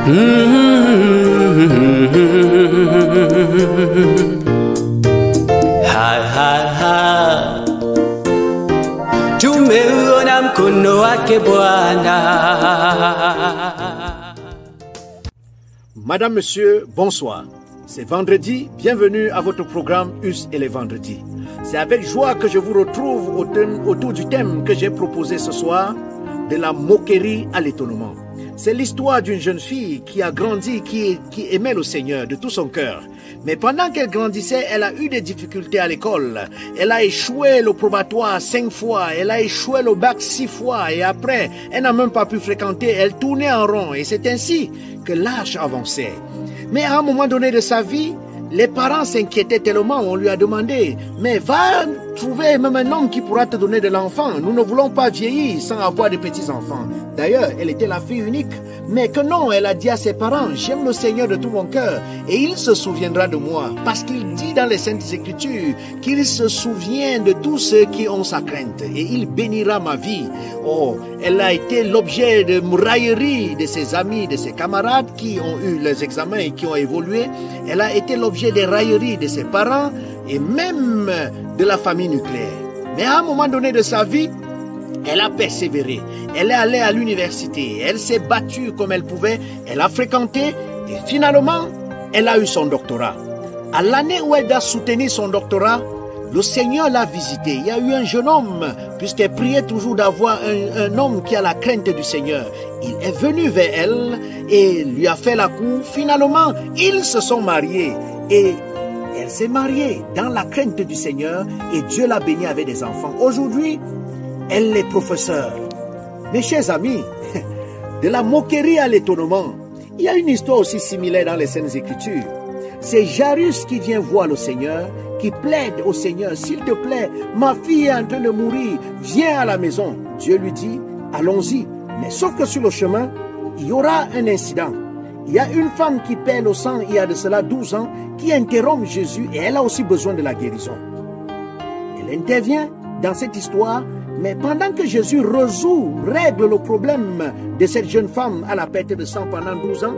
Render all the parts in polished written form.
Tumeona mkono wake Bwana. Madame, Monsieur, bonsoir. C'est vendredi, bienvenue à votre programme US et les vendredis. C'est avec joie que je vous retrouve autour du thème que j'ai proposé ce soir, de la moquerie à l'étonnement. C'est l'histoire d'une jeune fille qui a grandi, qui aimait le Seigneur de tout son cœur. Mais pendant qu'elle grandissait, elle a eu des difficultés à l'école. Elle a échoué le probatoire 5 fois, elle a échoué le bac 6 fois et après, elle n'a même pas pu fréquenter, elle tournait en rond et c'est ainsi que l'âge avançait. Mais à un moment donné de sa vie, les parents s'inquiétaient tellement, on lui a demandé, mais va trouver même un homme qui pourra te donner de l'enfant. Nous ne voulons pas vieillir sans avoir de petits-enfants. D'ailleurs, elle était la fille unique. Mais que non, elle a dit à ses parents, j'aime le Seigneur de tout mon cœur et il se souviendra de moi. Parce qu'il dit dans les Saintes Écritures qu'il se souvient de tous ceux qui ont sa crainte et il bénira ma vie. Oh, elle a été l'objet de railleries de ses amis, de ses camarades qui ont eu les examens et qui ont évolué. Elle a été l'objet des railleries de ses parents et même de la famille nucléaire. Mais à un moment donné de sa vie, elle a persévéré, elle est allée à l'université, elle s'est battue comme elle pouvait, elle a fréquenté et finalement, elle a eu son doctorat. À l'année où elle a soutenu son doctorat, le Seigneur l'a visitée. Il y a eu un jeune homme, puisqu'elle priait toujours d'avoir un homme qui a la crainte du Seigneur. Il est venu vers elle et lui a fait la cour. Finalement, ils se sont mariés et elle s'est mariée dans la crainte du Seigneur et Dieu l'a bénie avec des enfants. Aujourd'hui, elle est professeure. Mes chers amis, de la moquerie à l'étonnement, il y a une histoire aussi similaire dans les Saintes Écritures. C'est Jairus qui vient voir le Seigneur, qui plaide au Seigneur, s'il te plaît, ma fille est en train de mourir, viens à la maison. Dieu lui dit, allons-y. Mais sauf que sur le chemin, il y aura un incident. Il y a une femme qui perd le sang, il y a de cela 12 ans, qui interrompt Jésus et elle a aussi besoin de la guérison. Elle intervient dans cette histoire. Mais pendant que Jésus règle le problème de cette jeune femme à la perte de sang pendant 12 ans,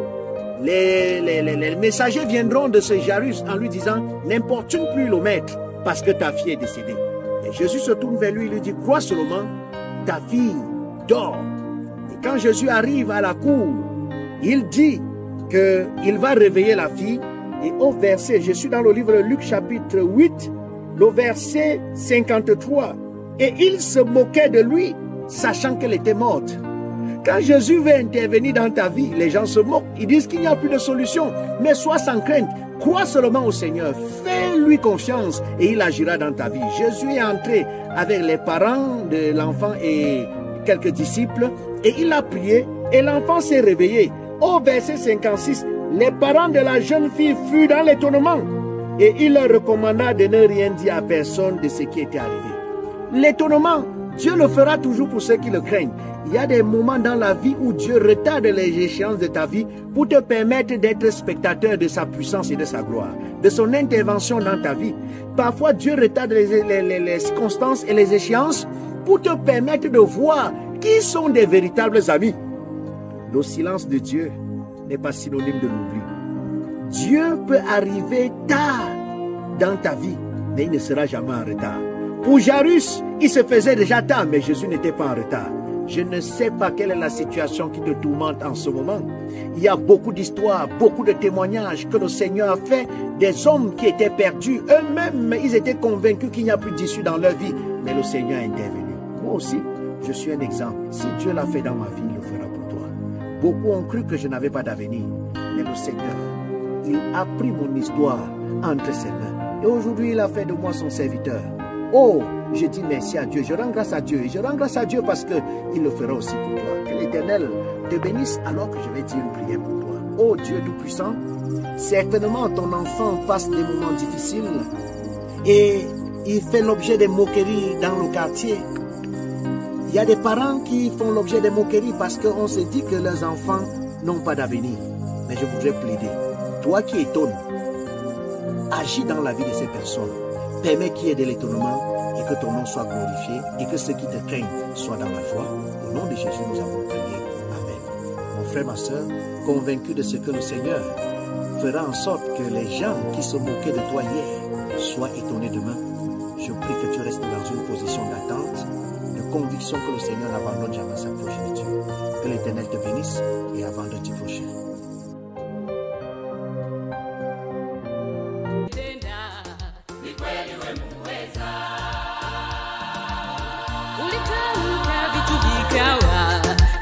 les messagers viendront de ce Jairus en lui disant « N'importune plus le maître parce que ta fille est décédée. » Et Jésus se tourne vers lui et lui dit « Crois seulement, ta fille dort. » Et quand Jésus arrive à la cour, il dit qu'il va réveiller la fille. Et au verset, je suis dans le livre de Luc chapitre 8, le verset 53. Et il se moquait de lui, sachant qu'elle était morte. Quand Jésus veut intervenir dans ta vie, les gens se moquent. Ils disent qu'il n'y a plus de solution. Mais sois sans crainte. Crois seulement au Seigneur. Fais-lui confiance et il agira dans ta vie. Jésus est entré avec les parents de l'enfant et quelques disciples. Et il a prié et l'enfant s'est réveillé. Au verset 56, les parents de la jeune fille furent dans l'étonnement. Et il leur recommanda de ne rien dire à personne de ce qui était arrivé. L'étonnement, Dieu le fera toujours pour ceux qui le craignent. Il y a des moments dans la vie où Dieu retarde les échéances de ta vie pour te permettre d'être spectateur de sa puissance et de sa gloire, de son intervention dans ta vie. Parfois, Dieu retarde les circonstances et les échéances pour te permettre de voir qui sont des véritables amis. Le silence de Dieu n'est pas synonyme de l'oubli. Dieu peut arriver tard dans ta vie, mais il ne sera jamais en retard. Pour Jairus, il se faisait déjà tard, mais Jésus n'était pas en retard. Je ne sais pas quelle est la situation qui te tourmente en ce moment. Il y a beaucoup d'histoires, beaucoup de témoignages que le Seigneur a fait des hommes qui étaient perdus. Eux-mêmes, ils étaient convaincus qu'il n'y a plus d'issue dans leur vie. Mais le Seigneur est intervenu. Moi aussi, je suis un exemple. Si Dieu l'a fait dans ma vie, il le fera pour toi. Beaucoup ont cru que je n'avais pas d'avenir. Mais le Seigneur, il a pris mon histoire entre ses mains. Et aujourd'hui, il a fait de moi son serviteur. Oh, je dis merci à Dieu, je rends grâce à Dieu. Et je rends grâce à Dieu parce qu'il le fera aussi pour toi. Que l'Éternel te bénisse alors que je vais dire une prière pour toi. Oh Dieu Tout-Puissant, certainement ton enfant passe des moments difficiles et il fait l'objet des moqueries dans le quartier. Il y a des parents qui font l'objet des moqueries parce qu'on se dit que leurs enfants n'ont pas d'avenir. Mais je voudrais plaider, toi qui étonnes, agis dans la vie de ces personnes. Permets qu'il y ait de l'étonnement et que ton nom soit glorifié et que ceux qui te craignent soient dans la joie. Au nom de Jésus, nous avons prié. Amen. Mon frère, ma soeur, convaincu de ce que le Seigneur fera en sorte que les gens qui se moquaient de toi hier soient étonnés demain, je prie que tu restes dans une position d'attente, de conviction que le Seigneur n'abandonne jamais sa progéniture. Que l'Éternel te bénisse et à vendredi prochain.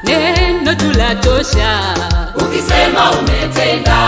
Neno tulatosha, ukisema umetenda.